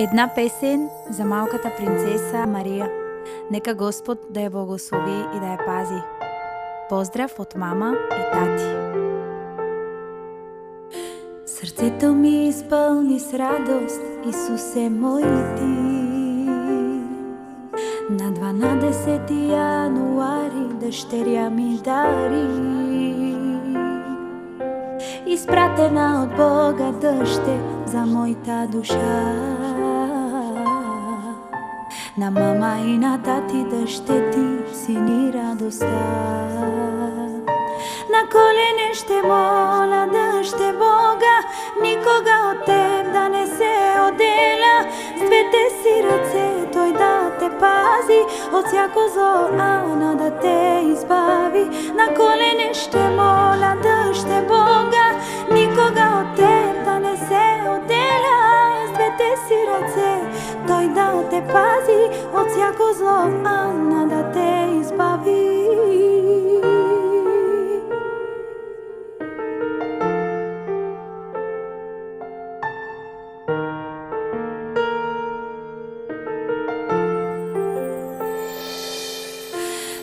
Една песен за малката принцеса Мария. Нека Господ да я благослови и да я пази. Поздрав от мама и тати. Сърцето ми изпълни с радост, Исусе мой ти. На 12 януари дъщеря ми дари. Изпратена от Бога дъще за моята душа. На мама и на тати да ще ти сини радостта. На колене ще моля дъще Бога, никога от теб да не се отделя. С двете си ръце Той да те пази, от всяко зло Ана да те избави. На колене ще моля дъще Бога, никога от теб да не се отделя. С двете си ръце Той да те пази, от всяко зло Ана да те избави.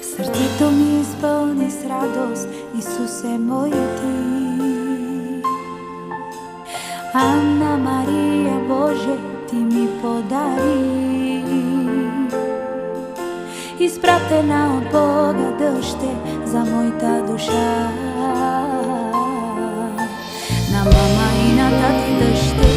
Сърцето ми изпълни с радост, Исусе мой ти. Анна Мария, Боже, ти ми подари. Изпратена от Бога дъще за моята душа. На мама и на тати дъще